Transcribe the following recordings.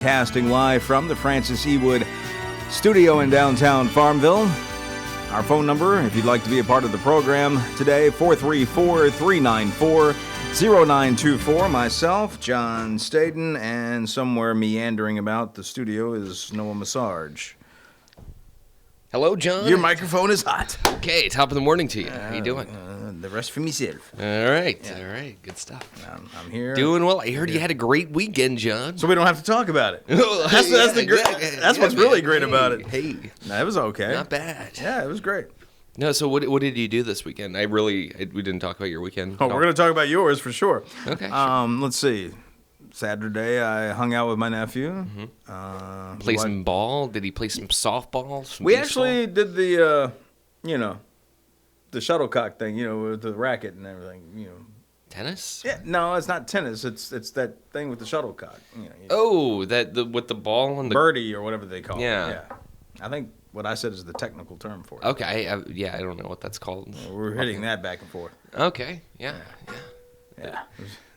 Casting live from the Francis E. Wood studio in downtown Farmville. Our phone number, if you'd like to be a part of the program today, 434-394-0924. Myself, John Staden, and somewhere meandering about the studio is Noah Massage. Hello, John. Your microphone is hot. Okay, top of the morning to you. How you doing? The rest for myself. All right, all right. Good stuff. I'm here. Doing well. I heard you had a great weekend, John. So we don't have to talk about it. That's what's really great about it. Hey. No, it was okay. Not bad. Yeah, it was great. No, so what did you do this weekend? We didn't talk about your weekend. Oh, we're going to talk about yours for sure. Okay. Sure. Let's see. Saturday, I hung out with my nephew. Mm-hmm. Play some ball? Did he play some softball? We actually did the, the shuttlecock thing, with the racket and everything, Tennis? Yeah, no, it's not tennis. It's that thing with the shuttlecock. With the ball and the birdie or whatever they call it. Yeah. I think what I said is the technical term for it. Okay. I don't know what that's called. We're hitting that back and forth. Okay. Yeah.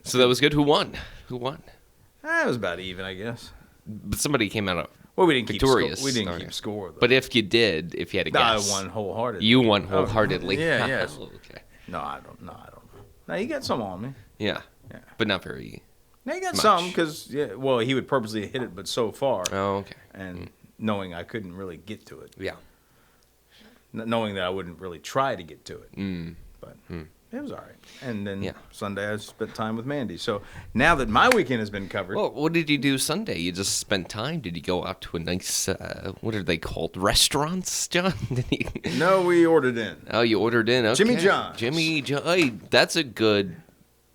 So It that was good. Who won? was about even, I guess. But somebody came out Well, we didn't victorious. We didn't keep score. Though. But if you had a guess. I won wholeheartedly. You won wholeheartedly. Yeah. Okay. No, I don't know. No, you got some on me. Yeah. But not very. No, you got much. some because, he would purposely hit it, but so far. Oh, okay. And knowing I couldn't really get to it. Yeah. Knowing that I wouldn't really try to get to it. But it was all right. And then Sunday I spent time with Mandy. So now that my weekend has been covered. Well, what did you do Sunday? You just spent time? Did you go out to a nice, what are they called, restaurants, John? No, we ordered in. Oh, you ordered in? Okay. Jimmy John's. Jimmy John. Hey, that's a good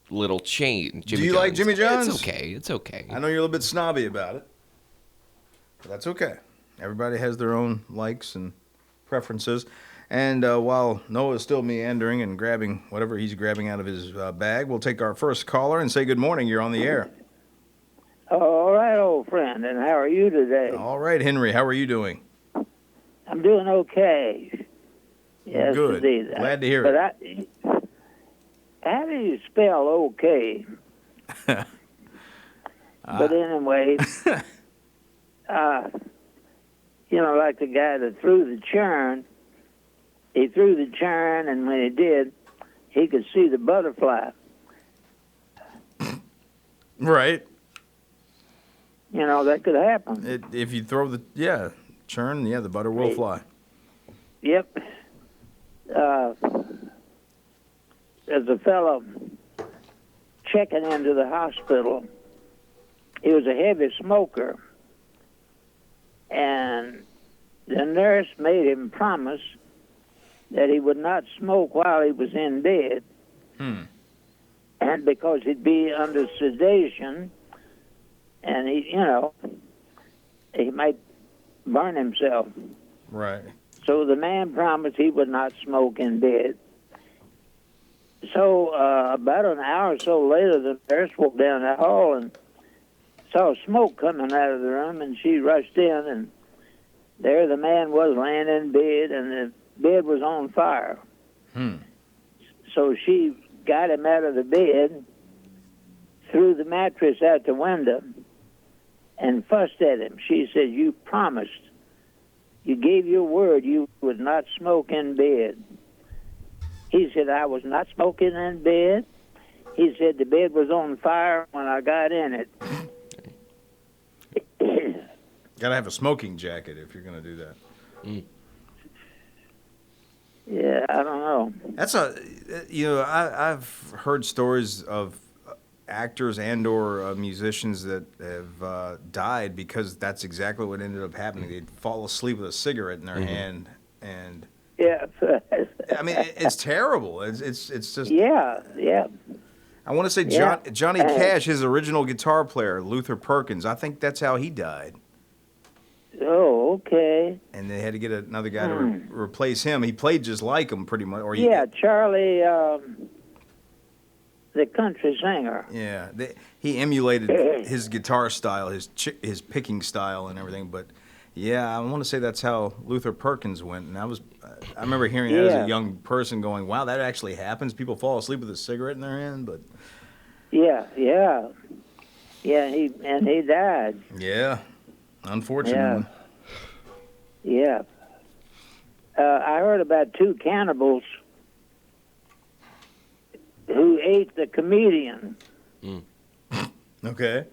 little chain. Do you like Jimmy John's? It's okay. I know you're a little bit snobby about it. But that's okay. Everybody has their own likes and preferences. And while Noah's still meandering and grabbing whatever he's grabbing out of his bag, we'll take our first caller and say good morning. You're on the air. All right, old friend. And how are you today? All right, Henry. How are you doing? I'm doing okay. Yes, good. Indeed. Glad to hear it. But how do you spell okay? But anyway, like the guy that threw the churn. He threw the churn, and when he did, he could see the butterfly. Right. That could happen. If you throw the churn, the butter will fly. Yep. There's a fellow checking into the hospital. He was a heavy smoker, and the nurse made him promise that he would not smoke while he was in bed. And because he'd be under sedation, and he might burn himself. Right. So the man promised he would not smoke in bed. So about an hour or so later, the nurse walked down the hall and saw smoke coming out of the room, and she rushed in, and there the man was laying in bed, and the bed was on fire. So she got him out of the bed, threw the mattress out the window, and fussed at him. She said, "You promised. You gave your word you would not smoke in bed." He said, "I was not smoking in bed." He said, "The bed was on fire when I got in it." Got to have a smoking jacket if you're going to do that. Yeah, I don't know. That's I've heard stories of actors and or musicians that have died because that's exactly what ended up happening. They'd fall asleep with a cigarette in their hand, and I mean it's terrible. It's just yeah. I want to say Johnny Cash, his original guitar player, Luther Perkins. I think that's how he died. Oh, okay. And they had to get another guy to replace him. He played just like him, pretty much. Charlie, the country singer. Yeah, he emulated his guitar style, his picking style, and everything. But I want to say that's how Luther Perkins went. And I remember hearing that as a young person, going, "Wow, that actually happens. People fall asleep with a cigarette in their hand." But yeah. Yeah, he died. Yeah, unfortunately. Yeah. I heard about two cannibals who ate the comedian, Okay.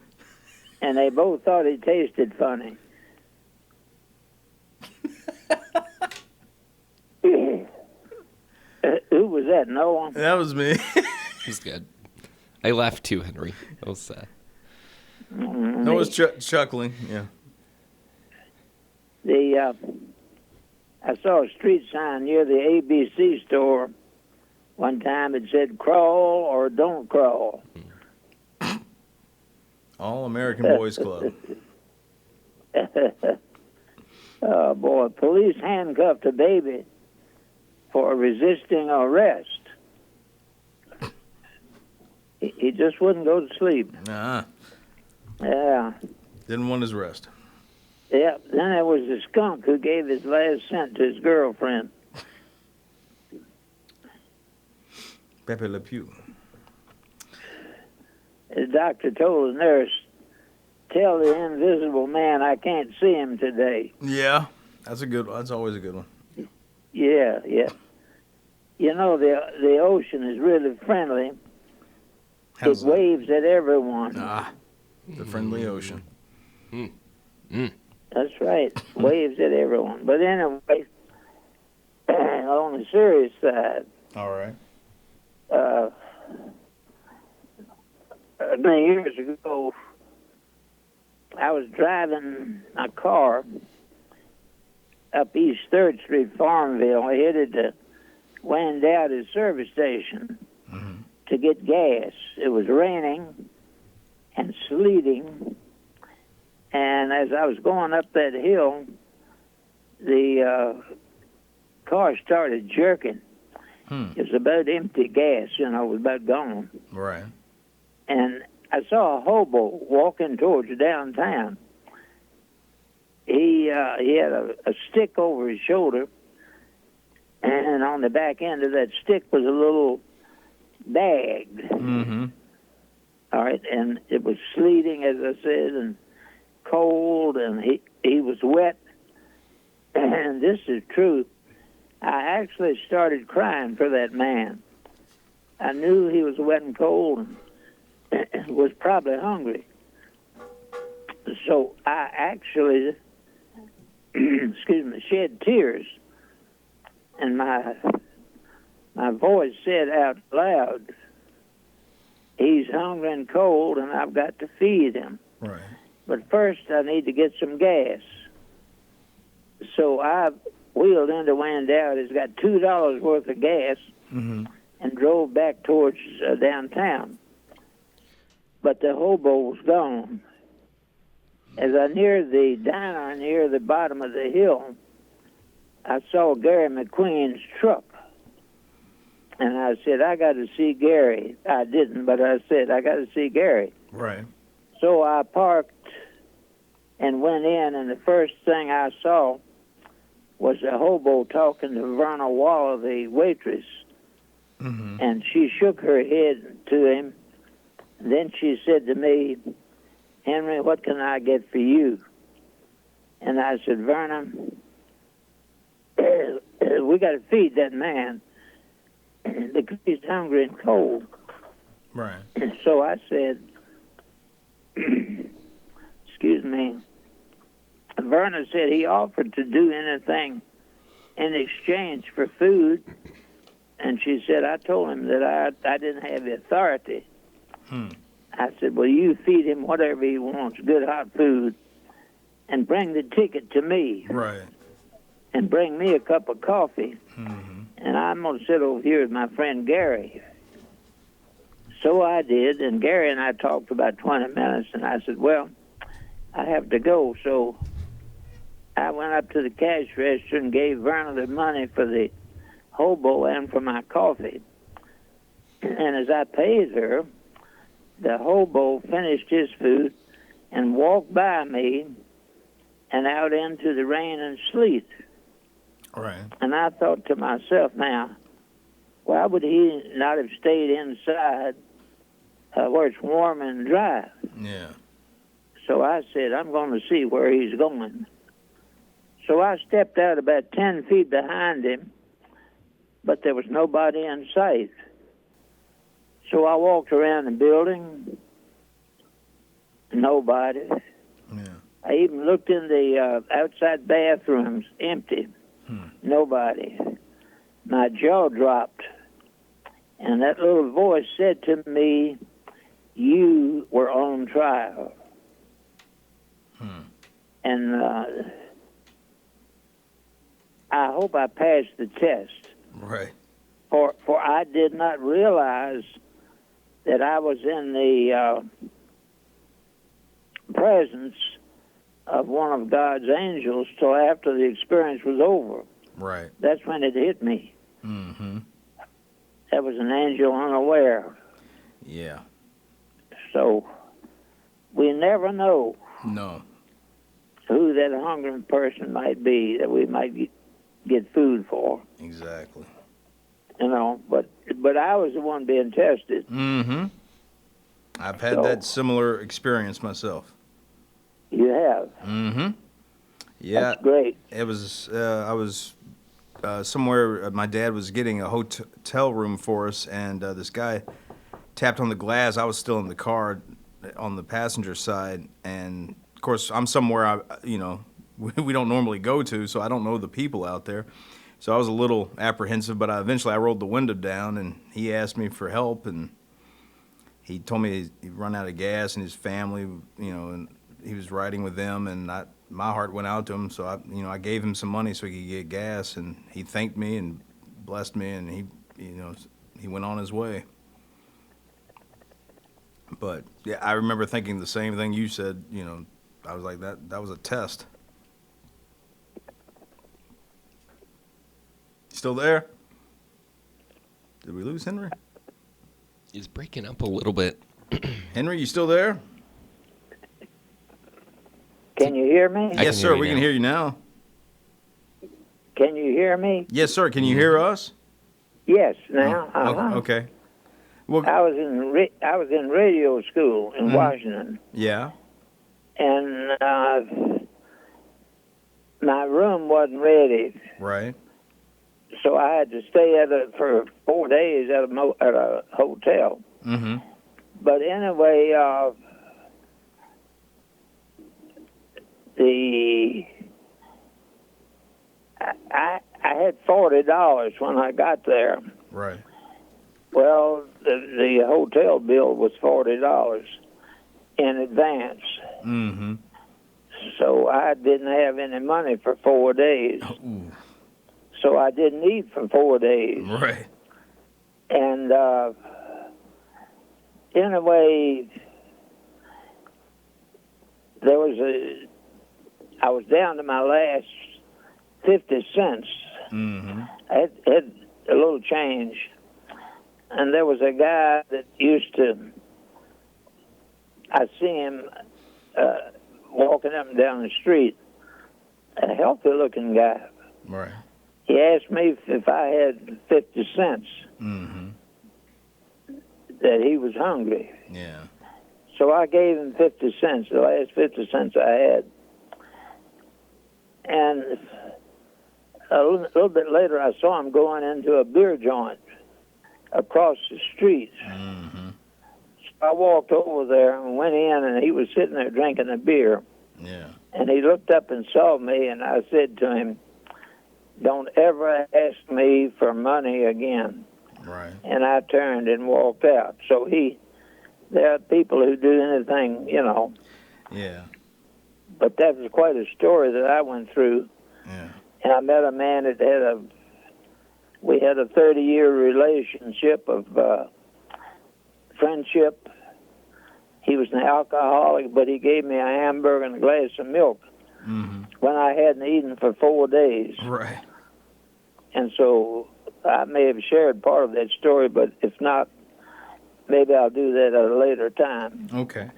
and they both thought he tasted funny. Who was that? No one. That was me. It was good. I laughed too, Henry. That was No, was chuckling. Yeah. I saw a street sign near the ABC store one time. It said "Crawl or Don't Crawl." All American Boys Club. Oh boy! Police handcuffed a baby for resisting arrest. He just wouldn't go to sleep. Uh-huh. Yeah. Didn't want his rest. Yeah. Then there was a skunk who gave his last cent to his girlfriend. Pepe Le Pew. The doctor told the nurse, "Tell the invisible man I can't see him today." Yeah, that's a good one. That's always a good one. Yeah. You know, the ocean is really friendly. How's It that? waves at everyone. The friendly ocean. That's right. Waves at everyone. But anyway, on the serious side, All right. many years ago, I was driving my car up East 3rd Street, Farmville, headed to Wyandotte service station to get gas. It was raining and sleeting, and as I was going up that hill, the car started jerking. It was about empty gas, it was about gone. Right. And I saw a hobo walking towards downtown. He had a stick over his shoulder, and on the back end of that stick was a little bag. Mm-hmm. All right, and it was sleeting, as I said, and cold, and he was wet. And this is true. I actually started crying for that man. I knew he was wet and cold and was probably hungry. So I actually, shed tears, and my voice said out loud, "He's hungry and cold, and I've got to feed him. Right. But first, I need to get some gas." So I wheeled into Wyandotte. It's got $2 worth of gas, and drove back towards downtown. But the hobo was gone. As I neared the diner near the bottom of the hill, I saw Gary McQueen's truck. And I said, "I got to see Gary." I didn't, but I said, "I got to see Gary." Right. So I parked and went in, and the first thing I saw was a hobo talking to Verna Waller, the waitress. And she shook her head to him. Then she said to me, "Henry, what can I get for you?" And I said, "Verna, we got to feed that man because he's hungry and cold." Right. So I said, excuse me, Verna said he offered to do anything in exchange for food. And she said, I told him that I didn't have the authority. I said, "Well, you feed him whatever he wants, good hot food, and bring the ticket to me. Right. And bring me a cup of coffee. And I'm going to sit over here with my friend Gary." So I did, and Gary and I talked about 20 minutes, and I said, "Well, I have to go." So I went up to the cash register and gave Verna the money for the hobo and for my coffee. And as I paid her, the hobo finished his food and walked by me and out into the rain and sleet. Right. And I thought to myself, now, why would he not have stayed inside where it's warm and dry. Yeah. So I said, I'm going to see where he's going. So I stepped out about 10 feet behind him, but there was nobody in sight. So I walked around the building, nobody. Yeah. I even looked in the outside bathrooms, empty, nobody. My jaw dropped, and that little voice said to me, you were on trial. And I hope I passed the test. Right. For I did not realize that I was in the presence of one of God's angels till after the experience was over. Right. That's when it hit me. Mm-hmm. That was an angel unaware. Yeah. So we never know No. who that hungry person might be that we might get food for. Exactly. You know, but I was the one being tested. Mm-hmm. I've had So- that similar experience myself. You have. Mm-hmm. Yeah. That's great. It was. I was somewhere. My dad was getting a hotel room for us, and this guy tapped on the glass. I was still in the car on the passenger side, and of course, I'm somewhere we don't normally go to, so I don't know the people out there. So I was a little apprehensive, but eventually I rolled the window down, and he asked me for help, and he told me he'd run out of gas, and his family, and he was riding with them, and my heart went out to him, so I gave him some money so he could get gas, and he thanked me and blessed me, and he went on his way. But yeah, I remember thinking the same thing you said. I was like, that was a test. Still there? Did we lose Henry? He's breaking up a little bit. Henry, you still there? Can you hear me? I Yes, can sir. hear you We can now. hear you now. Can you hear me? Yes, sir. Can you hear us? Yes. Now. Okay. Well, I was in radio school in Washington, yeah. and my room wasn't ready, Right. so I had to stay for 4 days at a hotel. Mm-hmm. But anyway, I had $40 when I got there. Right. Well, the hotel bill was $40 in advance, Mm-hmm. so I didn't have any money for 4 days. Ooh. So I didn't eat for 4 days. Right. And anyway, I was down to my last 50 cents. Mm-hmm. I had a little change. And there was a guy that I see him walking up and down the street, a healthy looking guy. Right. He asked me if I had 50 cents, Mm-hmm. that he was hungry. Yeah. So I gave him 50 cents, the last 50 cents I had. And a little bit later, I saw him going into a beer joint across the street. Mm-hmm. So I walked over there and went in, and he was sitting there drinking a beer. Yeah. And he looked up and saw me, and I said to him, "Don't ever ask me for money again." Right. And I turned and walked out. So there are people who do anything, Yeah. But that was quite a story that I went through. Yeah. And I met a man that we had a 30-year relationship of friendship. He was an alcoholic, but he gave me a hamburger and a glass of milk Mm-hmm. when I hadn't eaten for 4 days. Right. And so I may have shared part of that story, but if not, maybe I'll do that at a later time. Okay.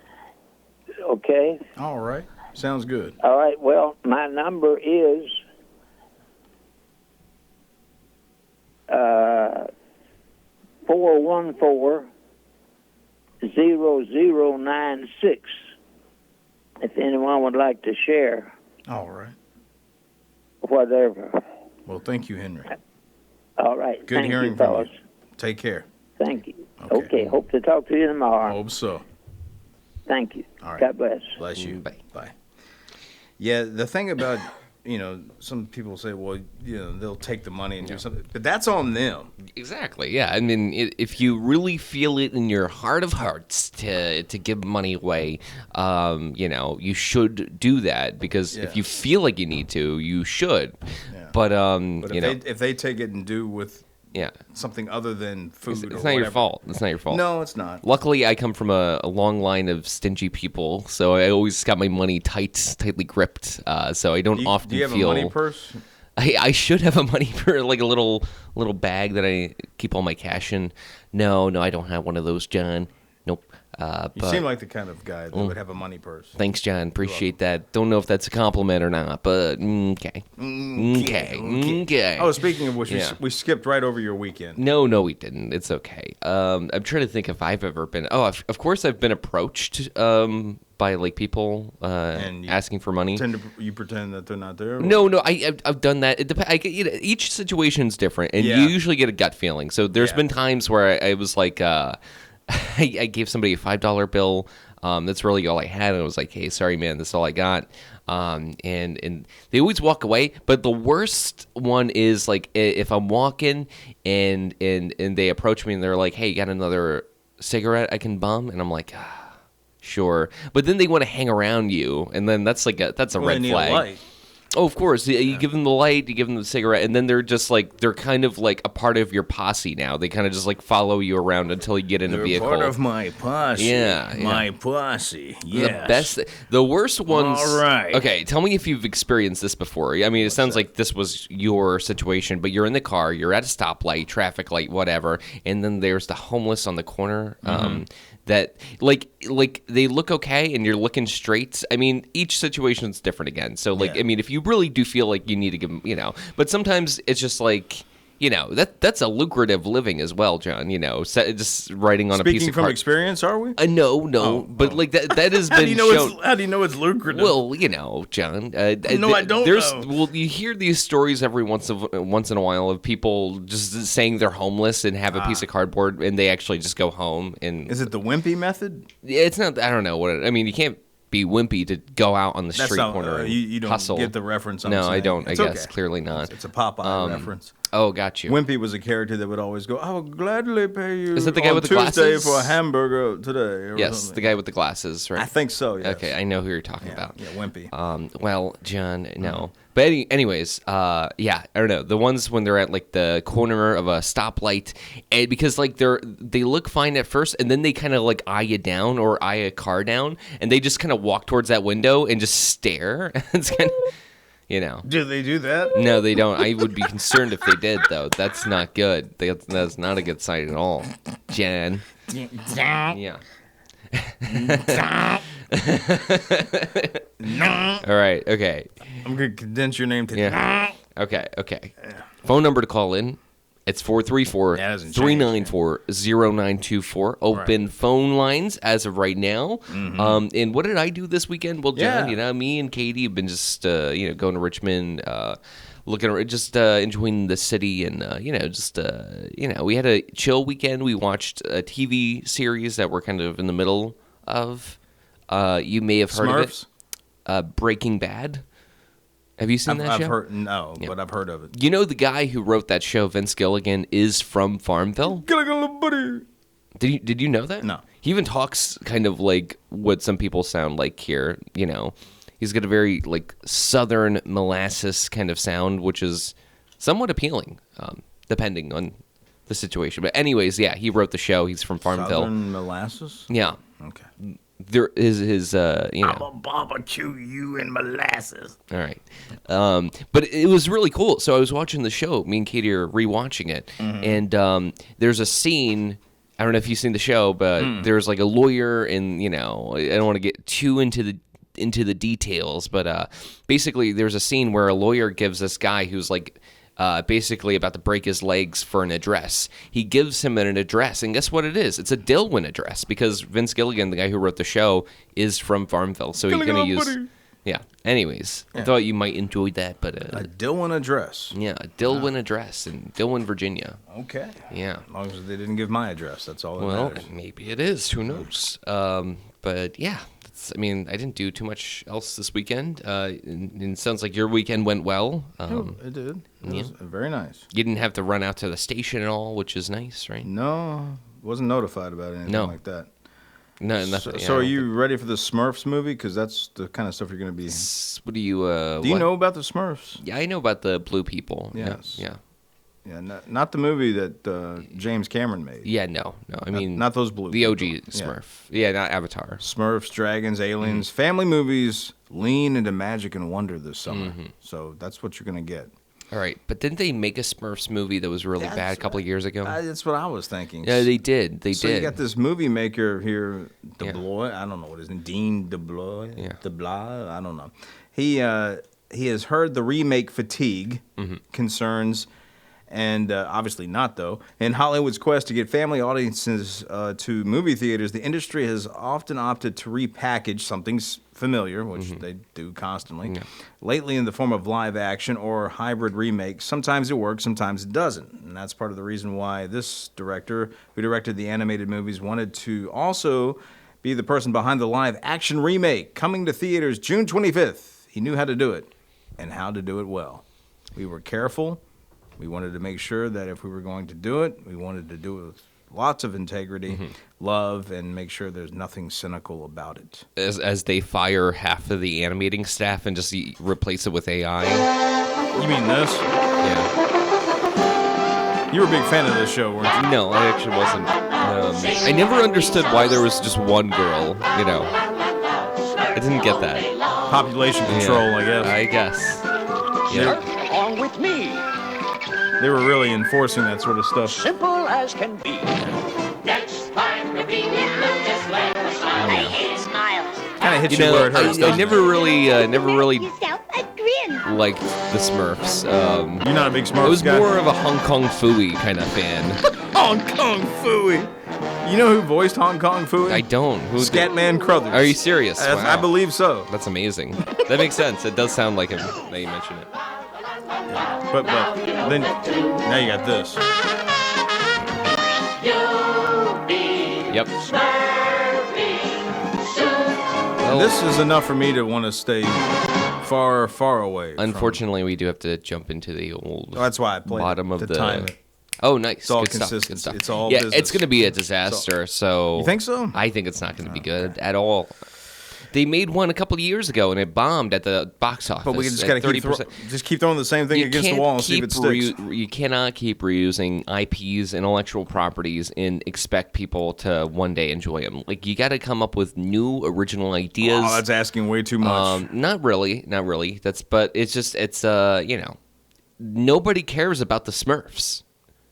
Okay? All right. Sounds good. All right. Well, my number is 414 0096. If anyone would like to share All right. whatever. Well, thank you, Henry. All right. Good Thank hearing you, from fellas. you. Take care. Thank you. Okay. Okay. Hope to talk to you tomorrow. Hope so. Thank you. All right. God bless. Bless you. Bye. Bye. Yeah, the thing about, some people say, well, they'll take the money and do something, but that's on them. Exactly. Yeah. I mean, if you really feel it in your heart of hearts to give money away, you should do that because if you feel like you need to, you should. Yeah. But if they take it and do with something other than food, it's not your fault. It's not your fault. No, it's not. Luckily, I come from a long line of stingy people, so I always got my money tightly gripped. So I don't often Do you have feel. a money purse? I should have a money purse, like a little bag that I keep all my cash in. No, I don't have one of those, John. Nope. You seem like the kind of guy that would have a money purse. Thanks, John. Appreciate that. Don't know if that's a compliment or not, but okay. Okay. Oh, speaking of which, Yeah. we skipped right over your weekend. No, we didn't. It's okay. I'm trying to think if I've ever been. Oh, of course I've been approached by like people And you asking for money. You pretend that they're not there? No, I've done that. Each situation's different, and you usually get a gut feeling. So there's been times where I was like, I gave somebody a $5 bill. That's really all I had, and I was like, "Hey, sorry, man, that's all I got." And they always walk away. But the worst one is like if I'm walking and they approach me and they're like, "Hey, you got another cigarette I can bum?" And I'm like, sure. But then they want to hang around you, and then that's a Well, red they need flag. a light. Oh, of course. You give them the light, you give them the cigarette, and then they're just like, they're kind of like a part of your posse now. They kind of just like follow you around until you get in a vehicle. Part of my posse. Yeah. My posse. Yes. The worst ones. All right. Okay, tell me if you've experienced this before. I mean, it sounds like this was your situation, but you're in the car, you're at a stoplight, traffic light, whatever, and then there's the homeless on the corner. That like they look okay and you're looking straight. I mean, each situation's different again. So I mean, if you really do feel like you need to give them, but sometimes it's just like, that's a lucrative living as well, John. Just writing on a piece Speaking of from card. experience, are we? No, but like that has How been do you know shown. how do you know it's lucrative? Well, John. No, I don't know. Well, you hear these stories every once in a while of people just saying they're homeless and have a piece of cardboard and they actually just go home. And is it the wimpy method? it's not. I don't know what. I mean, you can't be wimpy to go out on the That's street not, corner and you don't hustle. get the reference. I'm No, saying. I don't. It's I guess okay. clearly not. It's a Popeye reference. Oh, got you. Wimpy was a character that would always go, "I will gladly pay you." Is that the guy on with the Tuesday glasses? for a hamburger today? Or Yes, something. the guy with the glasses, right? I think so. Yes. Okay, I know who you're talking about. Yeah, Wimpy. Well, John, no. But anyways, I don't know. The ones when they're at like the corner of a stoplight, and because like they look fine at first, and then they kind of like eye you down or eye a car down, and they just kind of walk towards that window and just stare. It's kind of, Do they do that? No, they don't. I would be concerned if they did, though. That's not good. That's not a good sign at all, Jan. Yeah. All right. Okay. I'm gonna condense your name to. Yeah. Okay. Phone number to call in. It's 434-394-0924. Open phone lines as of right now. And what did I do this weekend? Well, John, me and Katie have been just, going to Richmond, looking around, just enjoying the city, and we had a chill weekend. We watched a TV series that we're kind of in the middle of. You may have heard Smurfs? of it. Breaking Bad. Have you seen that I've show? heard but I've heard of it. You know the guy who wrote that show, Vince Gilligan, is from Farmville? Buddy. Did you know that? No. He even talks kind of like what some people sound like here. He's got a very like Southern molasses kind of sound, which is somewhat appealing, depending on the situation. But anyways, he wrote the show. He's from Farmville. Southern molasses. Yeah. Okay. There is his, I'm a barbecue you in molasses. All right. But it was really cool. So I was watching the show. Me and Katie are rewatching it. And there's a scene. I don't know if you've seen the show, but there's like a lawyer, and I don't want to get too into the details, but basically there's a scene where a lawyer gives this guy who's like basically about to break his legs for an address. He gives him an address, and guess what it is? It's a Dillwyn address, because Vince Gilligan, the guy who wrote the show, is from Farmville, so he's going to use... Buddy. Yeah. Anyways, I thought you might enjoy that, but... a Dillwyn address. Yeah, a Dillwyn address in Dillwyn, Virginia. Okay. Yeah. As long as they didn't give my address, that's all that matters. Well, maybe it is. Who knows? But yeah, I didn't do too much else this weekend. And it sounds like your weekend went well. It did. It was very nice. You didn't have to run out to the station at all, which is nice, right? No, wasn't notified about anything like that. No, nothing. So are you ready for the Smurfs movie? Because that's the kind of stuff you're going to be... What do you... do you know about the Smurfs? Yeah, I know about the blue people. Yes. Yeah. Yeah, not the movie that James Cameron made. Yeah, no. I mean... Not those blue The OG people. Smurf. Yeah, not Avatar. Smurfs, dragons, aliens, family movies lean into magic and wonder this summer. So that's what you're going to get. All right, but didn't they make a Smurfs movie that was really bad a couple of years ago? That's what I was thinking. Yeah, they did. So you got this movie maker here, DeBlois. I don't know what his name, Dean DeBlois. Yeah. DeBlois. I don't know. He has heard the remake fatigue concerns, and obviously not though. In Hollywood's quest to get family audiences to movie theaters, the industry has often opted to repackage something familiar, which they do constantly, lately in the form of live action or hybrid remakes. Sometimes it works, sometimes it doesn't. And that's part of the reason why this director, who directed the animated movies, wanted to also be the person behind the live action remake coming to theaters June 25th. He knew how to do it and how to do it well. We were careful. We wanted to make sure that if we were going to do it, we wanted to do it with lots of integrity, love, and make sure there's nothing cynical about it. As they fire half of the animating staff and just replace it with AI. You mean this? Yeah. You were a big fan of this show, weren't you? No, I actually wasn't. I never understood why there was just one girl, I didn't get that. Population control, I guess. I guess. Yeah. Along with me. They were really enforcing that sort of stuff. Simple as can be. Next time the people just let us smile. I hate smiles. Kind of hit you where it hurts. I never really Yourself a grin. liked the Smurfs. You're not a big Smurfs guy? I was more of a Hong Kong Phooey kind of fan. Hong Kong Phooey. You know who voiced Hong Kong Phooey? I don't. Who Scatman Crothers. Are you serious? Wow. I believe so. That's amazing. That makes sense. It does sound like him. Now you mention it. But then now you got this. Yep. And this is enough for me to want to stay far, far away. Unfortunately, we do have to jump into the old That's why I played bottom of to the time it. Oh, nice. It's all Good stuff. consistent. Good stuff. It's all it's business. going to be a disaster. So You think so? I think it's not going to be good at all. They made one a couple of years ago, and it bombed at the box office. But we just at got to keep throwing the same thing against the wall and see if it sticks. You cannot keep reusing IPs, intellectual properties, and expect people to one day enjoy them. Like, you got to come up with new, original ideas. Oh, that's asking way too much. Not really. But it's nobody cares about the Smurfs.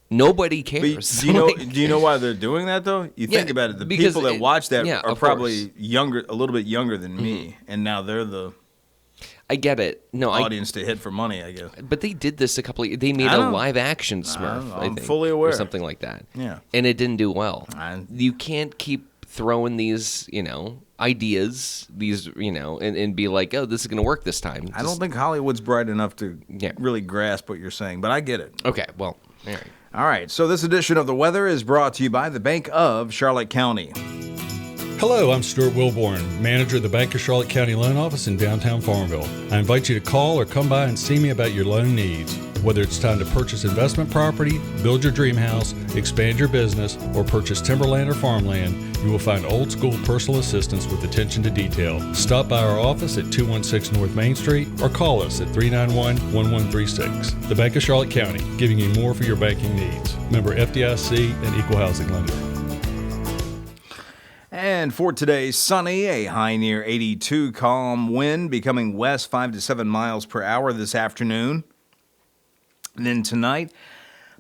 Nobody cares. But do you know why they're doing that though? You think about it. The people that watch that are probably younger, a little bit younger than me, and now they're the I get it. No, audience to hit for money, I guess. But they did this a couple of... They made a live-action Smurf, I I'm think, fully aware. or something like that. Yeah. And it didn't do well. You can't keep throwing these, ideas, and be like, oh, this is going to work this time. I don't think Hollywood's bright enough to really grasp what you're saying, but I get it. Okay, well, all right. All right, so this edition of The Weather is brought to you by the Bank of Charlotte County. Hello, I'm Stuart Wilborn, manager of the Bank of Charlotte County Loan Office in downtown Farmville. I invite you to call or come by and see me about your loan needs. Whether it's time to purchase investment property, build your dream house, expand your business, or purchase timberland or farmland, you will find old school personal assistance with attention to detail. Stop by our office at 216 North Main Street or call us at 391-1136. The Bank of Charlotte County, giving you more for your banking needs. Member FDIC and Equal Housing Lender. And for today, sunny, a high near 82, calm wind becoming west 5 to 7 miles per hour this afternoon. And then tonight,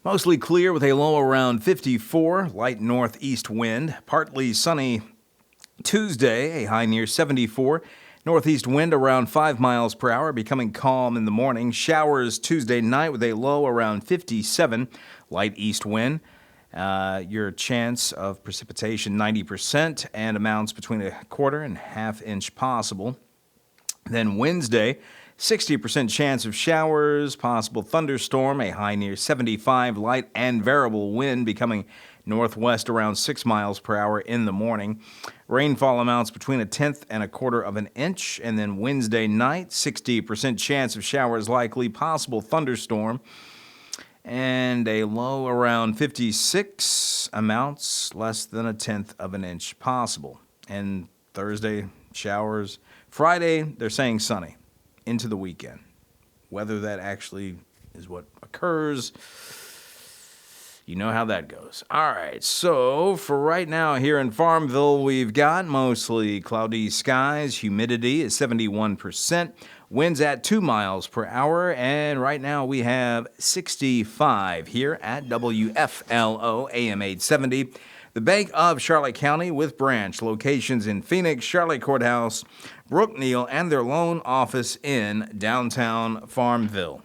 mostly clear with a low around 54, light northeast wind. Partly sunny Tuesday, a high near 74. Northeast wind around 5 miles per hour, becoming calm in the morning. Showers Tuesday night with a low around 57. Light east wind. Your chance of precipitation 90% and amounts between a quarter and half inch possible. Then Wednesday, 60% chance of showers, possible thunderstorm, a high near 75, light and variable wind becoming northwest around 6 miles per hour in the morning. Rainfall amounts between a tenth and a quarter of an inch. And then Wednesday night, 60% chance of showers likely, possible thunderstorm, and a low around 56, amounts less than a tenth of an inch possible. And Thursday, showers. Friday, they're saying sunny into the weekend. Whether that actually is what occurs, you know how that goes. All right, so for right now here in Farmville, we've got mostly cloudy skies. Humidity is 71%. Winds at 2 miles per hour. And right now we have 65 here at WFLO AM 870. The Bank of Charlotte County with branch locations in Phoenix, Charlotte Courthouse, Brookneal, and their loan office in downtown Farmville.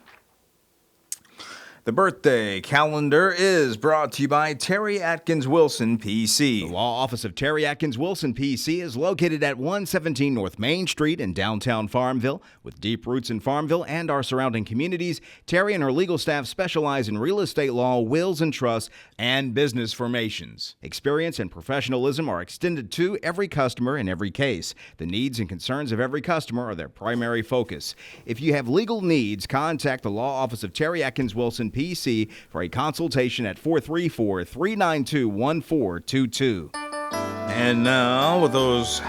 The birthday calendar is brought to you by Terry Atkins Wilson, PC. The law office of Terry Atkins Wilson, PC is located at 117 North Main Street in downtown Farmville. With deep roots in Farmville and our surrounding communities, Terry and her legal staff specialize in real estate law, wills and trusts, and business formations. Experience and professionalism are extended to every customer in every case. The needs and concerns of every customer are their primary focus. If you have legal needs, contact the law office of Terry Atkins Wilson, PC for a consultation at 434-392-1422. And now, with those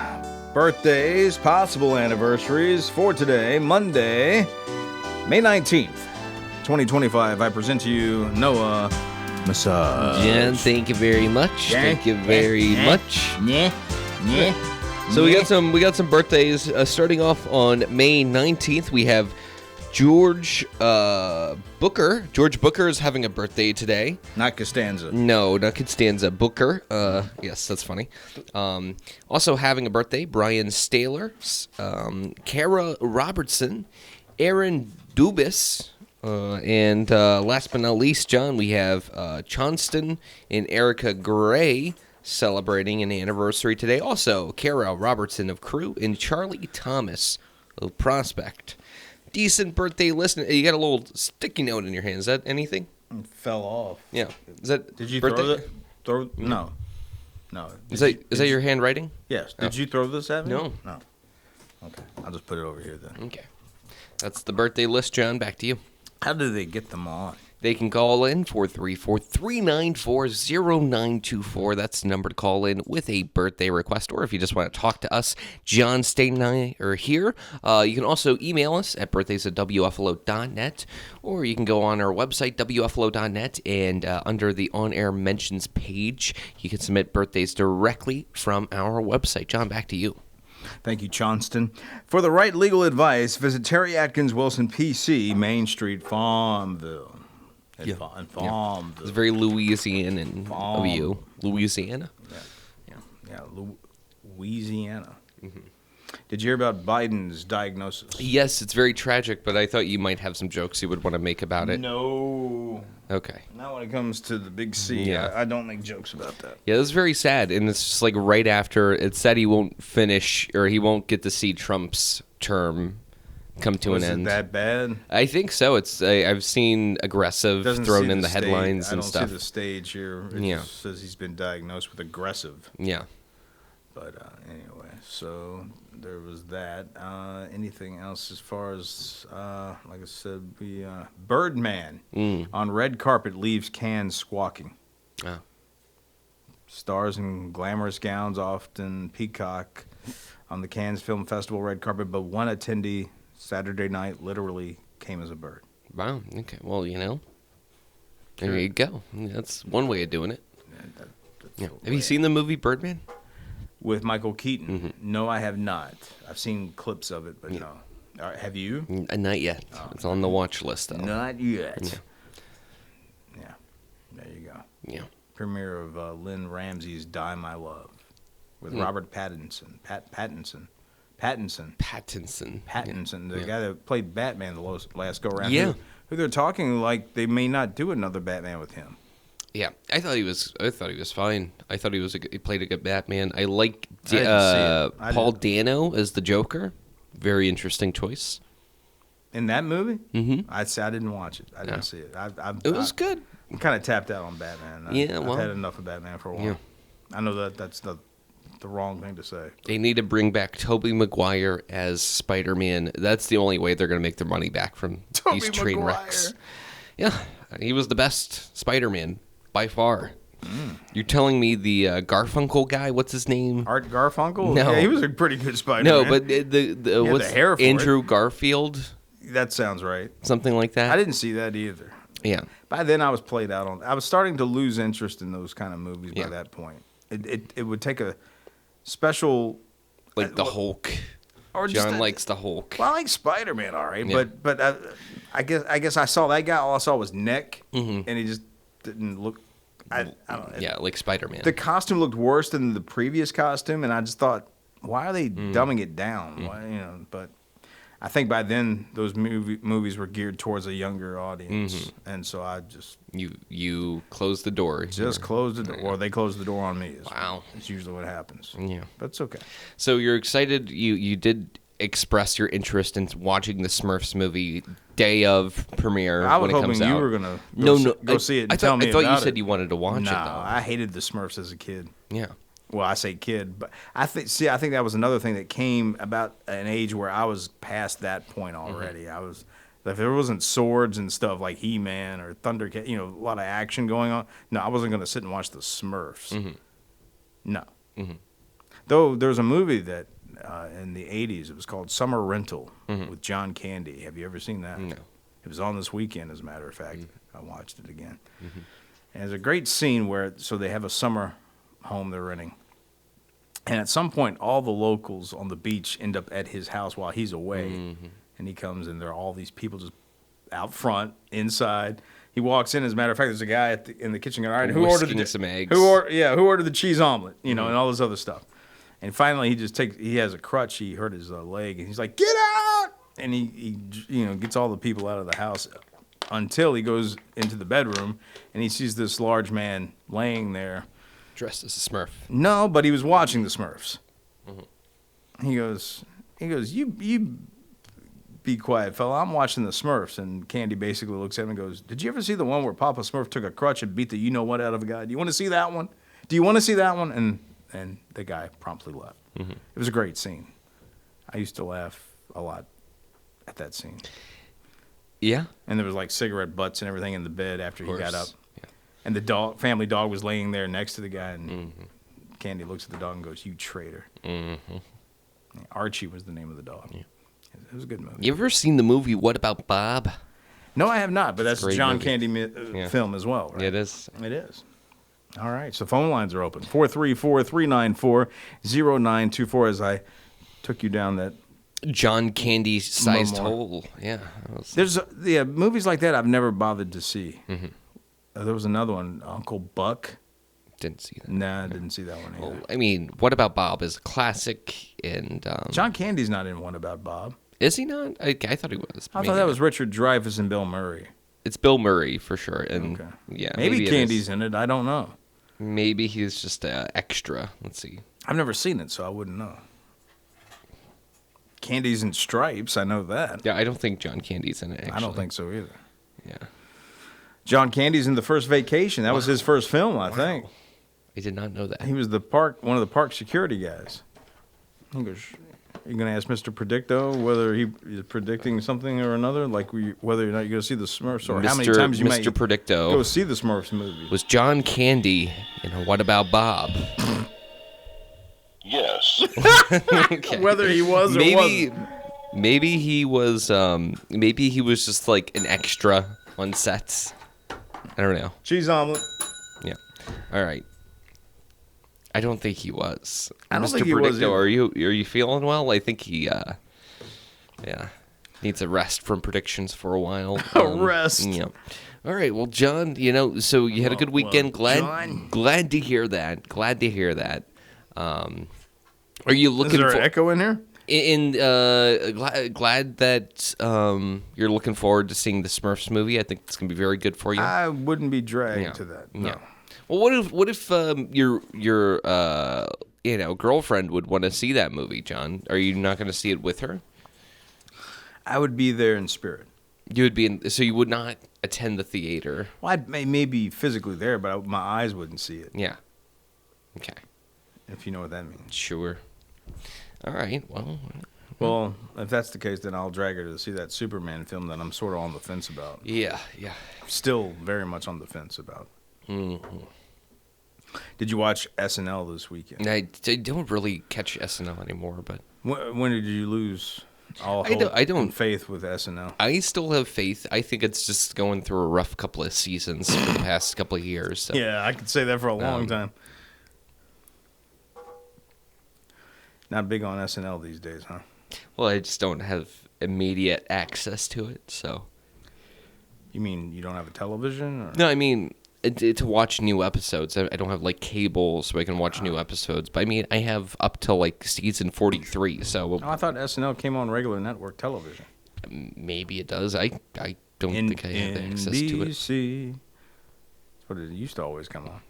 birthdays, possible anniversaries for today, Monday, May 19th, 2025, I present to you Noah Massage. Jen, thank you very much. Thank you very much. So we got some birthdays. Starting off on May 19th, we have George Booker. George Booker is having a birthday today. Not Costanza. No, not Costanza. Booker. Yes, that's funny. Also having a birthday, Brian Staler, Kara Robertson, Aaron Dubis, and last but not least, John, we have Johnston and Erica Gray celebrating an anniversary today. Also, Kara Robertson of Crew and Charlie Thomas of Prospect. Decent birthday listener. You got a little sticky note in your hand. Is that anything? It fell off. Yeah. Is that Did you birthday? throw that? No. Is that your handwriting? Yes. Did you throw this at me? No. No. Okay. I'll just put it over here then. Okay. That's the birthday list, John. Back to you. How do they get them on? They can call in 434-394-0924. That's the number to call in with a birthday request. Or if you just want to talk to us, John, Stain, and I are here. You can also email us at birthdays@wflo.net. Or you can go on our website, wflo.net, and under the on-air mentions page, you can submit birthdays directly from our website. John, back to you. Thank you, Johnston. For the right legal advice, visit Terry Atkins Wilson, PC, Main Street, Farmville. Yeah. Farmville. It's very Louisianan of you. Louisiana? Yeah, Louisiana. Mm-hmm. Did you hear about Biden's diagnosis? Yes, it's very tragic, but I thought you might have some jokes you would want to make about it. No. Okay. Not when it comes to the big C. Yeah. I don't make jokes about that. Yeah, this is very sad, and it's just like right after it said he won't finish, or he won't get to see Trump's term come to an end. Was it that bad? I think so. I've seen aggressive thrown in the headlines and stuff. I don't see the stage here. It just says he's been diagnosed with aggressive. Yeah. But anyway, so there was that. Anything else as far as, like I said, Birdman on red carpet leaves cans squawking. Oh. Stars in glamorous gowns, often peacock, on the Cannes Film Festival red carpet, but one attendee Saturday night literally came as a bird. Wow. Okay. Well, there you go. That's one way of doing it. Yeah. Have you seen the movie Birdman? With Michael Keaton? Mm-hmm. No, I have not. I've seen clips of it, but no. Have you? Not yet. It's on the watch list, though. Not yet. Yeah. There you go. Yeah. Premiere of Lynn Ramsey's Die My Love with Robert Pattinson. Pattinson. Pattinson. The guy that played Batman the last go around. Yeah. Who they're talking like they may not do another Batman with him. Yeah, I thought he was fine. I thought he played a good Batman. I like Paul Dano as the Joker. Very interesting choice. In that movie? Mm-hmm. I'd say I didn't watch it. I didn't see it. It was good. I'm kind of tapped out on Batman. I've had enough of Batman for a while. Yeah. I know that's the wrong thing to say. They need to bring back Tobey Maguire as Spider-Man. That's the only way they're going to make their money back from these train wrecks. Yeah, he was the best Spider-Man by far. You're telling me the Garfunkel guy? What's his name? Art Garfunkel? No, yeah, he was a pretty good Spider-Man. No, but the what's the hair for Andrew Garfield? That sounds right. Something like that. I didn't see that either. Yeah. By then, I was played out on. I was starting to lose interest in those kind of movies by that point. It would take a special, like the Hulk. Or John likes the Hulk. Well, I like Spider-Man, all right, Yeah. but I guess I saw that guy. All I saw was neck, and he just didn't look. I don't know. Yeah, like Spider-Man. The costume looked worse than the previous costume, and I just thought, why are they dumbing it down? Why, but I think by then those movies were geared towards a younger audience, and so I just you closed the door. Just closed the door, or they closed the door on me. Wow, it's usually what happens. Yeah, but it's okay. So you're excited. You did express your interest in watching the Smurfs movie day of premiere. I was when it comes hoping you out. were gonna go see it and I tell me I thought about you said it. you wanted to watch it. Though. I hated the Smurfs as a kid. Yeah. Well, I say kid, but I think that was another thing that came about an age where I was past that point already. I was, if there wasn't swords and stuff like He-Man or Thundercat, a lot of action going on. No, I wasn't going to sit and watch the Smurfs. No. Though there's a movie that in the 80s, it was called Summer Rental with John Candy. Have you ever seen that? No. It was on this weekend, as a matter of fact. I watched it again. And there's a great scene where, they have a summer home they're renting. And at some point, all the locals on the beach end up at his house while he's away. And he comes, and there are all these people just out front, inside. He walks in. As a matter of fact, there's a guy in the kitchen going, all right, who ordered some eggs? Who ordered the cheese omelet? And all this other stuff. And finally, he has a crutch. He hurt his leg, and he's like, get out! And he gets all the people out of the house until he goes into the bedroom, and he sees this large man laying there. Dressed as a Smurf. No, but he was watching the Smurfs. He goes, you be quiet, fella. I'm watching the Smurfs. And Candy basically looks at him and goes, did you ever see the one where Papa Smurf took a crutch and beat the you-know-what out of a guy? Do you want to see that one? Do you want to see that one? And the guy promptly left. It was a great scene. I used to laugh a lot at that scene. Yeah. And there was like cigarette butts and everything in the bed after he got up. Yeah. And the family dog was laying there next to the guy, and Candy looks at the dog and goes, you traitor. Archie was the name of the dog. Yeah. It was a good movie. You ever seen the movie What About Bob? No, I have not, but that's a John movie. Candy film as well, right? Yeah, it is. It is. All right, so phone lines are open. 434-394-0924 as I took you down that John Candy-sized Memoir. hole. Yeah. There's movies like that I've never bothered to see. There was another one, Uncle Buck. Didn't see that. Nah, I didn't see that one either. Well, I mean, What About Bob is a classic, and John Candy's not in One About Bob. Is he not? I thought he was. I thought that was Richard Dreyfuss and Bill Murray. It's Bill Murray for sure, and Okay. yeah, Maybe it Candy's is. in it. I don't know. Maybe he's just extra. Let's see. I've never seen it, so I wouldn't know. Candy's in Stripes. I know that. Yeah, I don't think John Candy's in it. Actually. I don't think so either. Yeah. John Candy's in The First Vacation. That was his first film, I think. I did not know that. He was one of the park security guys. He goes, "You're going to ask Mr. Predicto whether he is predicting something or another, like whether or not you're going to see the Smurfs, or how many times you might Mr. Predicto go see the Smurfs movie." Was John Candy in What About Bob? Yes. Okay. Whether he was or wasn't. Maybe he was. Maybe he was just like an extra on sets. I don't know. Cheese omelet. Yeah. All right. I don't think he was. I don't Mr. think he was Predicto, either. are you feeling well? I think he needs a rest from predictions for a while. A rest. Yeah. All right. Well, John, so you had a good weekend. John. Glad to hear that. Are you looking Is there for an echo in here? Glad that you're looking forward to seeing the Smurfs movie. I think it's gonna be very good for you. I wouldn't be dragged to that. No. Yeah. Well, what if your girlfriend would want to see that movie, John? Are you not going to see it with her? I would be there in spirit. You would be so you would not attend the theater. Well, I'd maybe physically there, but my eyes wouldn't see it. Yeah. Okay. If you know what that means. Sure. All right. Well, if that's the case, then I'll drag her to see that Superman film that I'm sort of on the fence about. Yeah. Still very much on the fence about. Mm-hmm. Did you watch SNL this weekend? I don't really catch SNL anymore, but When did you lose all I hope don't and faith with SNL? I still have faith. I think it's just going through a rough couple of seasons for the past couple of years. So. Yeah, I could say that for a long time. Not big on SNL these days, huh? Well, I just don't have immediate access to it, so. You mean you don't have a television? Or? No, I mean to watch new episodes. I don't have like cable, so I can watch new episodes. But I mean, I have up to like season 43. So I thought SNL came on regular network television. Maybe it does. I don't think I have access to it. NBC. That's what it used to always come on.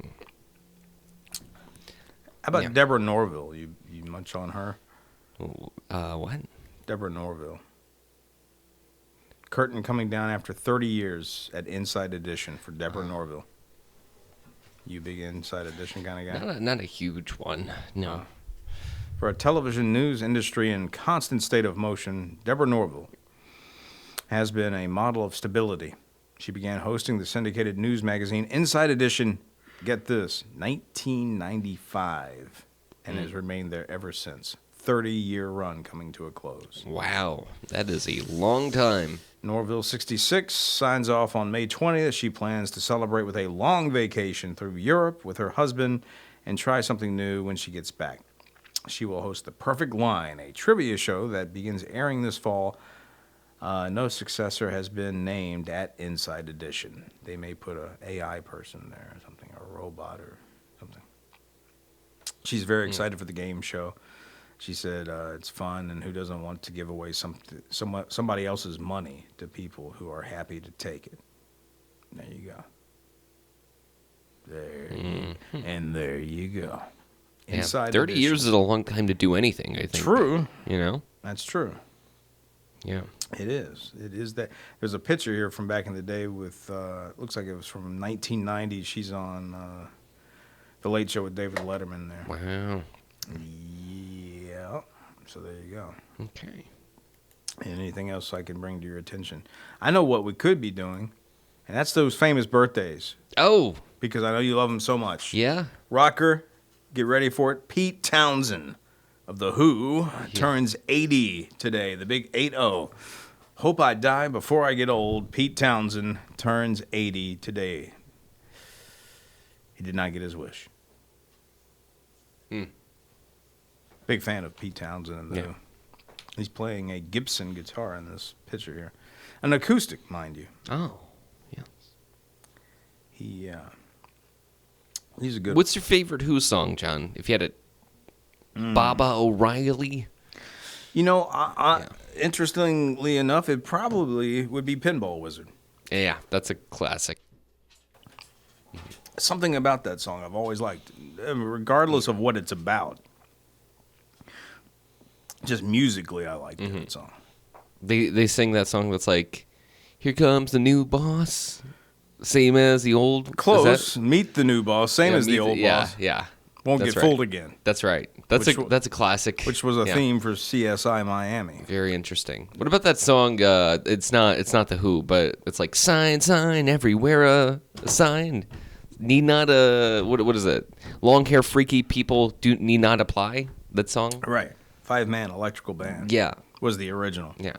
How about Deborah Norville? You much on her? What? Deborah Norville. Curtain coming down after 30 years at Inside Edition for Deborah Norville. You big Inside Edition kind of guy? Not a huge one, no. For a television news industry in constant state of motion, Deborah Norville has been a model of stability. She began hosting the syndicated news magazine Inside Edition, get this, 1995, and has remained there ever since. 30-year run coming to a close. Wow, that is a long time. Norville, 66, signs off on May 20th. She plans to celebrate with a long vacation through Europe with her husband and try something new when she gets back. She will host The Perfect Line, a trivia show that begins airing this fall. No successor has been named at Inside Edition. They may put an AI person there or something, or a robot or something. She's very excited for the game show. She said it's fun, and who doesn't want to give away somebody else's money to people who are happy to take it? There you go. There you go. Inside 30 Edition. years is a long time to do anything, I think. True. You know? That's true. Yeah. It is. It is that. There's a picture here from back in the day with, looks like it was from 1990. She's on The Late Show with David Letterman there. Wow. Yeah. So there you go. Okay. Anything else I can bring to your attention? I know what we could be doing, and that's those famous birthdays. Oh. Because I know you love them so much. Yeah. Rocker, get ready for it. Pete Townsend of The Who turns 80 today, the big 80. Hope I die before I get old. Pete Townsend turns 80 today. He did not get his wish. Big fan of Pete Townsend and The Who. He's playing a Gibson guitar in this picture here. An acoustic, mind you. Oh, yes. He's a good What's your favorite Who song, John? If you had it, Baba O'Reilly? You know, interestingly enough, it probably would be Pinball Wizard. Yeah, that's a classic. Something about that song I've always liked, regardless of what it's about. Just musically, I like that song. They sing that song that's like, "Here comes the new boss," same as the old. Close. Meet the new boss, same as the old boss. Yeah. Won't That's get right. fooled again. That's right. That's a classic. Which was a theme for CSI Miami. Very interesting. What about that song? It's not the Who, but it's like sign everywhere a sign. Need not what is it? Long hair freaky people need not apply. That song. Right. 5-man electrical band. Yeah. Was the original. Yeah.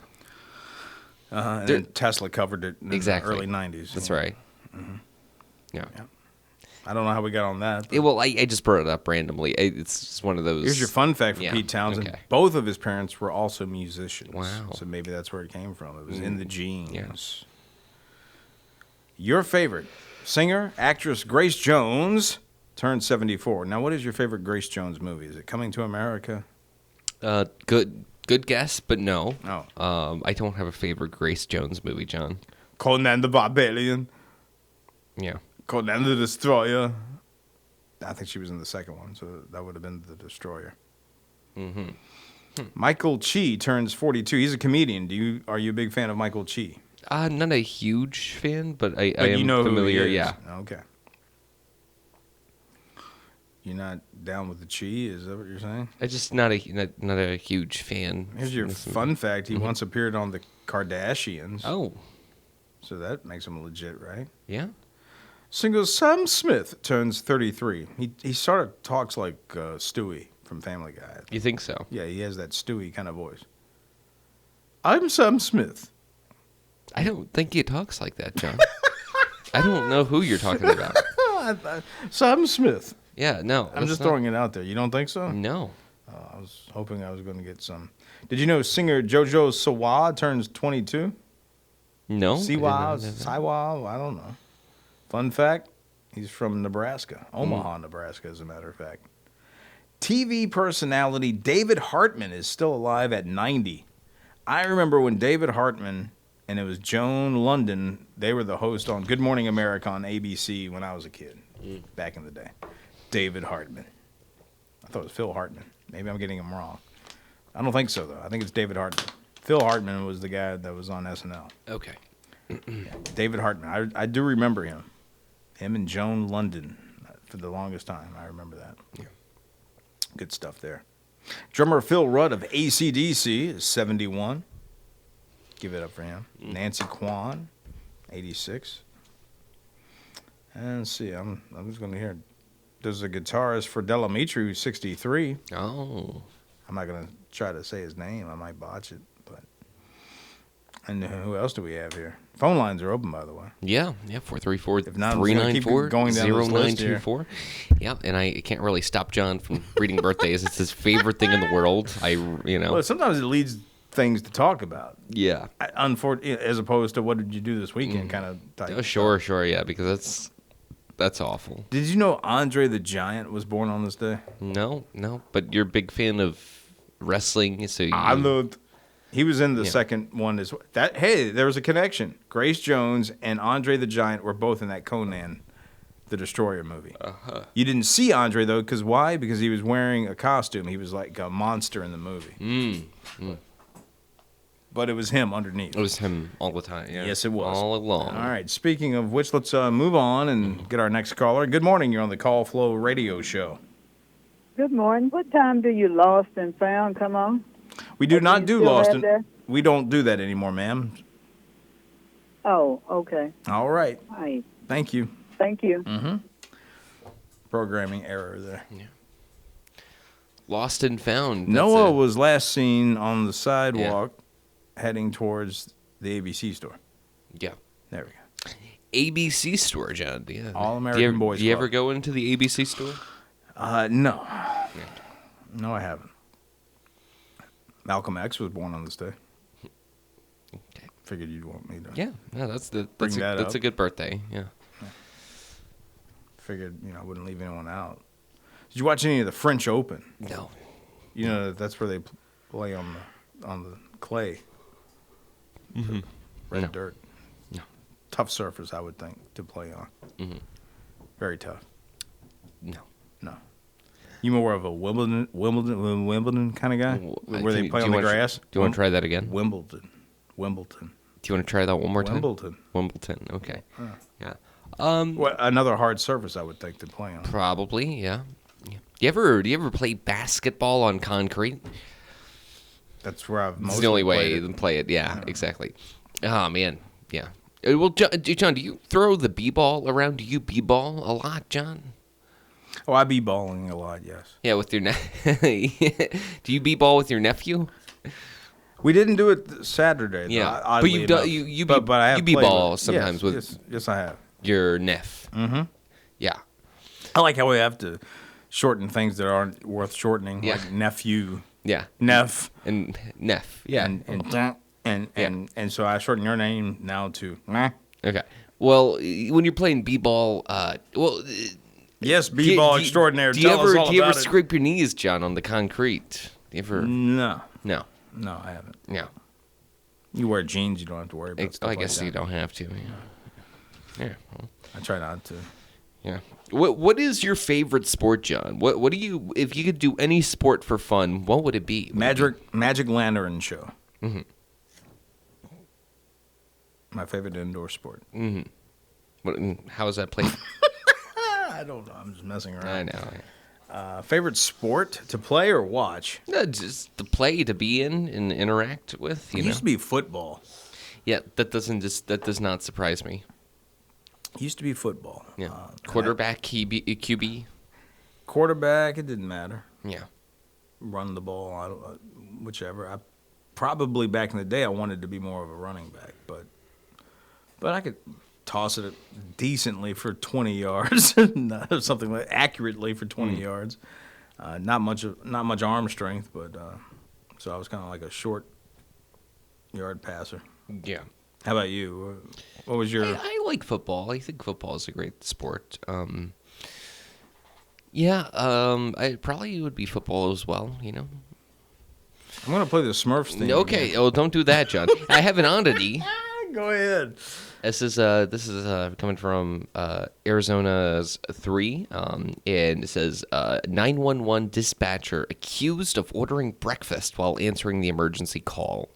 And then Tesla covered it in the early 90s. That's right. Yeah. I don't know how we got on that. Well, I just brought it up randomly. It's just one of those. Here's your fun fact for Pete Townsend. Okay. Both of his parents were also musicians. Wow. So maybe that's where it came from. It was in the genes. Yeah. Your favorite singer, actress Grace Jones turned 74. Now, what is your favorite Grace Jones movie? Is it Coming to America? Good Good guess, but no. Oh. I don't have a favorite Grace Jones movie, John. Conan the Barbarian. Yeah. Conan the Destroyer. I think she was in the second one, so that would have been the Destroyer. Mm-hmm. Michael Chi turns 42. He's a comedian. Are you a big fan of Michael Chi? Not a huge fan, but I am you know familiar. Who he is. Yeah. Okay. You're not down with the Chi? Is that what you're saying? I'm just not a huge fan. Here's your fun fact. He once appeared on the Kardashians. Oh. So that makes him legit, right? Yeah. Singer Sam Smith turns 33. He sort of talks like Stewie from Family Guy. You think so? Yeah, he has that Stewie kind of voice. I'm Sam Smith. I don't think he talks like that, John. I don't know who you're talking about. Sam Smith. Yeah, no. I'm just throwing it out there. You don't think so? No. I was hoping I was going to get some. Did you know singer JoJo Siwa turns 22? No. Siwa, I don't know. Fun fact, he's from Nebraska. Omaha, Nebraska, as a matter of fact. TV personality David Hartman is still alive at 90. I remember when David Hartman and it was Joan London, they were the host on Good Morning America on ABC when I was a kid, back in the day. David Hartman. I thought it was Phil Hartman. Maybe I'm getting him wrong. I don't think so, though. I think it's David Hartman. Phil Hartman was the guy that was on SNL. Okay. David Hartman. I do remember him. Him and Joan London for the longest time. I remember that. Yeah. Good stuff there. Drummer Phil Rudd of AC/DC is 71. Give it up for him. Nancy Kwan, 86. And let's see. I'm just going to hear. There's a guitarist for Delamitri who's 63. Oh. I'm not going to try to say his name. I might botch it. And who else do we have here? Phone lines are open, by the way. Yeah, 434 If not, I'm just gonna keep 394 going down this list here. 0924. Yeah, and I can't really stop John from reading birthdays. It's his favorite thing in the world. Well, sometimes it leads things to talk about. Yeah. As opposed to what did you do this weekend kind of type. Oh, sure, yeah, because that's awful. Did you know Andre the Giant was born on this day? No, but you're a big fan of wrestling, so you... He was in the second one as well. Hey, there was a connection. Grace Jones and Andre the Giant were both in that Conan the Destroyer movie. Uh-huh. You didn't see Andre, though, because why? Because he was wearing a costume. He was like a monster in the movie. But it was him underneath. It was him all the time, yeah. Yes, it was. All along. All right, speaking of which, let's move on and get our next caller. Good morning. You're on the Call Flo Radio Show. Good morning. What time do you Lost and Found come on? We do not do Lost and... That? We don't do that anymore, ma'am. Oh, okay. All right. Hi. Thank you. Thank you. Mm-hmm. Programming error there. Yeah. Lost and Found. Noah was last seen on the sidewalk heading towards the ABC store. Yeah. There we go. ABC store, John. Yeah. All American Boys Do you Club. ever go into the ABC store? No. No, I haven't. Malcolm X was born on this day. Okay. Figured you'd want me to. Yeah, that's up. a good birthday. Yeah. Figured I wouldn't leave anyone out. Did you watch any of the French Open? No. You know that's where they play on the clay, red dirt. No. Tough surface, I would think, to play on. Mm-hmm. Very tough. No. You more of a Wimbledon kind of guy, where they play on the grass. Do you want to try that again? Wimbledon. Do you want to try that one more time? Wimbledon. Okay. Yeah. Well, another hard surface, I would think, to play on. Probably. Yeah. Do you ever play basketball on concrete? That's where I've It's the only way to play it. Yeah, exactly. Oh man. Yeah. Well, John, do you throw the b-ball around? Do you b-ball a lot, John? Oh, I be balling a lot, yes. Yeah, with your do you b-ball with your nephew? We didn't do it Saturday. Yeah, though, but you b-ball sometimes with yes, I have your neph. Mm-hmm. Yeah, I like how we have to shorten things that aren't worth shortening, like nephew. Yeah, Neff and neff. Yeah, and so I shorten your name now to. Okay. Well, when you're playing b-ball, yes, b-ball extraordinaire. Do you ever scrape your knees, John, on the concrete? Do you ever? No. No, I haven't. Yeah. You wear jeans, you don't have to worry about stuff I guess like you that. don't have to. Yeah. Well, I try not to. yeah. What is your favorite sport, John? What do you, if you could do any sport for fun, what would it be? Magic Lantern Show. Mm-hmm. My favorite indoor sport. How is that played? I don't know. I'm just messing around. I know. Favorite sport to play or watch? Just the play to be in and interact with. It used to be football. Yeah, that does not surprise me. It used to be football. Yeah, quarterback, QB. Quarterback, it didn't matter. Yeah, Run the ball, whichever. Probably back in the day, I wanted to be more of a running back, but I could toss it decently for 20 yards, something like accurately for 20 yards. Not much arm strength, but so I was kind of like a short yard passer. yeah. How about you? What was your? I like football. I think football is a great sport. I probably would be football as well. I'm gonna play the Smurfs theme. Okay. Again. Oh, don't do that, John. I have an oddity. Go ahead. This is coming from Arizona's 3, and it says 911 dispatcher accused of ordering breakfast while answering the emergency call.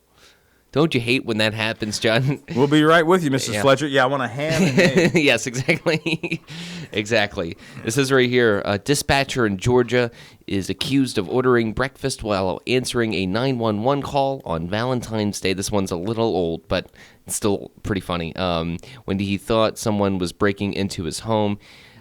Don't you hate when that happens, John? We'll be right with you, Mrs. Yeah. Fletcher. Yeah, I want a ham and egg. Yes, exactly. Exactly. It says right here, a dispatcher in Georgia is accused of ordering breakfast while answering a 911 call on Valentine's Day. This one's a little old, but it's still pretty funny. When he thought someone was breaking into his home,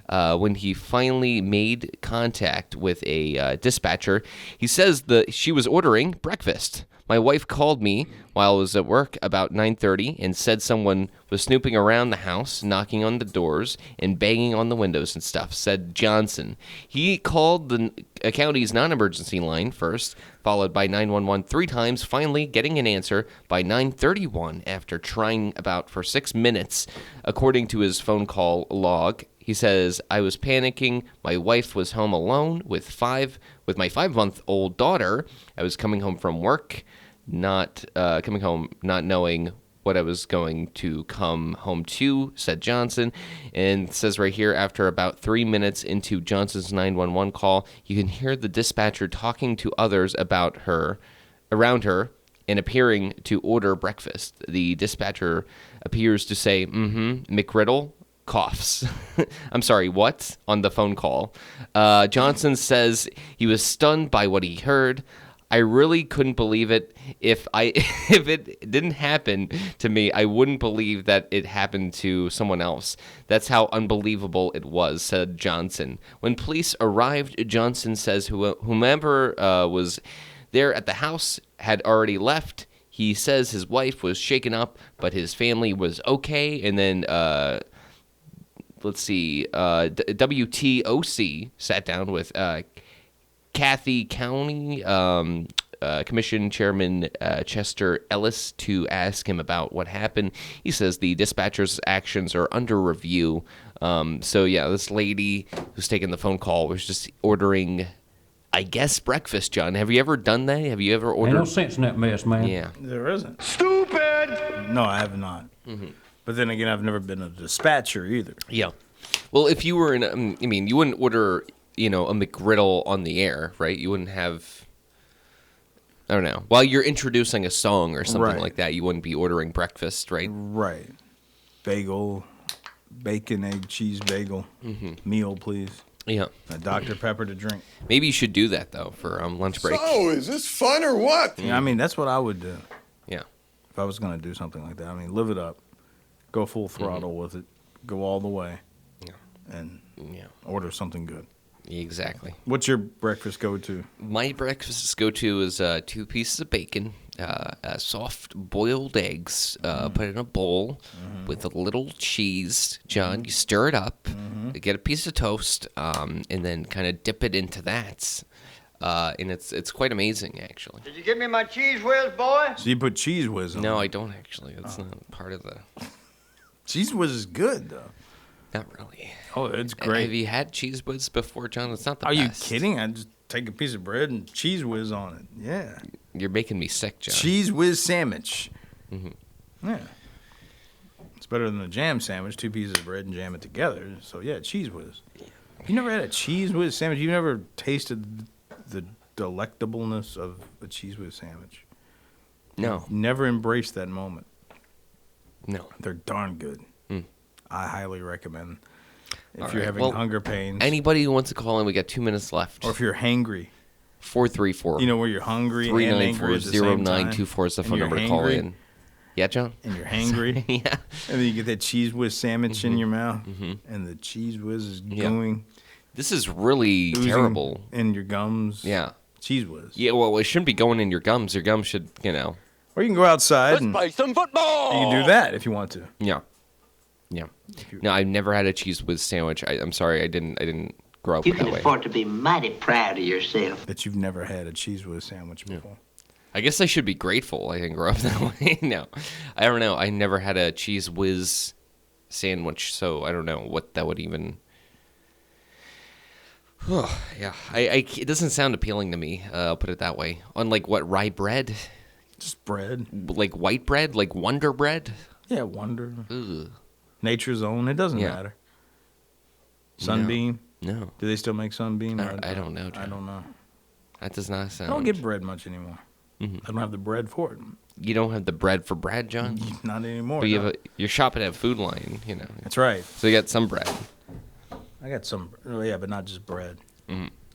when he finally made contact with a dispatcher, he says that she was ordering breakfast. My wife called me while I was at work about 9:30 and said someone was snooping around the house, knocking on the doors and banging on the windows and stuff, said Johnson. He called the county's non-emergency line first, followed by 911 3 times, finally getting an answer by 9:31 after trying about for 6 minutes, according to his phone call log. He says, I was panicking. My wife was home alone with my 5-month-old daughter. I was coming home from work, not knowing what I was going to come home to, said Johnson. And it says right here, after about 3 minutes into Johnson's 911 call, you can hear the dispatcher talking to others around her, and appearing to order breakfast. The dispatcher appears to say, McGriddle, coughs. I'm sorry, what? On the phone call. Johnson says he was stunned by what he heard. I really couldn't believe it. If it didn't happen to me, I wouldn't believe that it happened to someone else. That's how unbelievable it was, said Johnson. When police arrived, Johnson says whomever was there at the house had already left. He says his wife was shaken up, but his family was okay. And then let's see, WTOC sat down with Cathy County Commission Chairman Chester Ellis to ask him about what happened. He says the dispatcher's actions are under review. So, yeah, this lady who's taking the phone call was just ordering, I guess, breakfast, John. Have you ever done that? Have you ever ordered? Ain't no sense in that mess, man. Yeah. There isn't. Stupid! No, I have not. Mm-hmm. But then again, I've never been a dispatcher either. Yeah. Well, if you were you wouldn't order, a McGriddle on the air, right? You wouldn't have, I don't know. While you're introducing a song or something like that, you wouldn't be ordering breakfast, right? Right. Bagel, bacon, egg, cheese bagel. Meal, please. Yeah. A Dr. Pepper to drink. Maybe you should do that, though, for lunch break. So, is this fun or what? Yeah, that's what I would do. Yeah. If I was going to do something like that. Live it up. Go full throttle with it. Go all the way. Yeah. And order something good. Exactly. What's your breakfast go-to? My breakfast go-to is 2 pieces of bacon, soft boiled eggs, put in a bowl with a little cheese. John, you stir it up, get a piece of toast, and then kind of dip it into that. And it's quite amazing, actually. Did you give me my cheese whiz, boy? So you put cheese whiz on No, it? I don't actually. That's not part of the... Cheese whiz is good, though. Not really. Oh, it's great. Have you had cheese whiz before, John? It's not the Are best. you kidding? I just take a piece of bread and cheese whiz on it. Yeah. You're making me sick, John. Cheese whiz sandwich. Yeah. It's better than the jam sandwich. 2 pieces of bread and jam it together. So, yeah, cheese whiz. You never had a cheese whiz sandwich? You never tasted the delectableness of a cheese whiz sandwich? No. Never embraced that moment. No. They're darn good. I highly recommend. If All you're right, having well, hunger pains. Anybody who wants to call in, we got 2 minutes left. Or if you're hangry. 434. You know where you're hungry and angry at the same time. 394-0924 is the and phone you're number to call hangry, in. Yeah, John? And you're hangry. Yeah. And then you get that cheese whiz sandwich in your mouth. And the cheese whiz is going. This is really terrible. In your gums. Yeah. Cheese whiz. Yeah, well, it shouldn't be going in your gums. Your gums should, Or you can go outside Let's and play some football. you can do that if you want to. Yeah. Yeah. No, I've never had a cheese whiz sandwich. I'm sorry, I didn't grow up You that can way. afford to be mighty proud of yourself. That you've never had a cheese whiz sandwich before. I guess I should be grateful I didn't grow up that way. No, I don't know. I never had a cheese whiz sandwich, so I don't know what that would even... Oh, yeah. It doesn't sound appealing to me, I'll put it that way. Unlike what, rye bread? Just bread. Like white bread? Like Wonder Bread? Yeah, Wonder. Ugh. Nature's Own. It doesn't matter. Sunbeam. No. Do they still make Sunbeam? I don't know, John. I don't know. That does not sound... I don't get bread much anymore. I don't have the bread for it. You don't have the bread for bread, John? Not anymore. But you no. have you're shopping at Food Line, That's right. So you got some bread. I got some, yeah, but not just bread.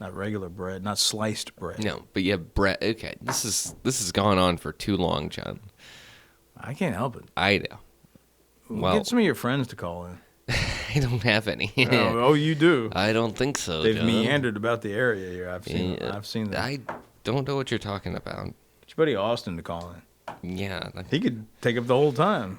Not regular bread, not sliced bread. No, but you have bread. Okay, this has gone on for too long, John. I can't help it. I know. Well, get some of your friends to call in. I don't have any. Oh, you do. I don't think so. They've John. meandered about the area here. I've seen them. I don't know what you're talking about. Get your buddy Austin to call in. Yeah. He could take up the whole time.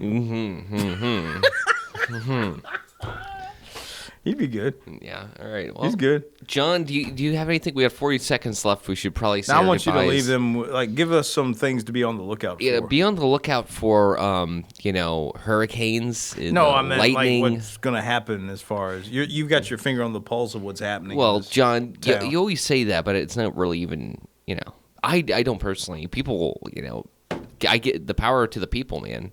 He'd be good. Yeah. All right. Well, he's good. John, do you have anything? We have 40 seconds left. We should probably say now I our want goodbyes. you to leave them. Give us some things to be on the lookout for. Yeah, be on the lookout for hurricanes. No, I meant lightning. like what's going to happen as far as you've got your finger on the pulse of what's happening. Well, John, town. you always say that, but it's not really even. I don't personally. People, I get the power to the people, man.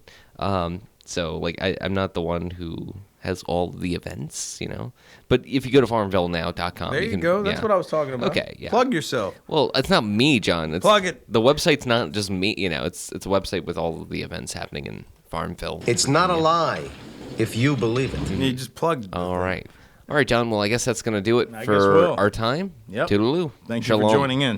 So I'm not the one who has all the events, But if you go to farmvillenow.com, there you go. That's what I was talking about. Okay, yeah. Plug yourself. Well, it's not me, John. Plug it. The website's not just me. It's a website with all of the events happening in Farmville. It's not a lie if you believe it. You just plug. All right, John. Well, I guess that's gonna do it I guess for we'll. our time. Yep. Toodaloo. Thank you Shalom. for joining in.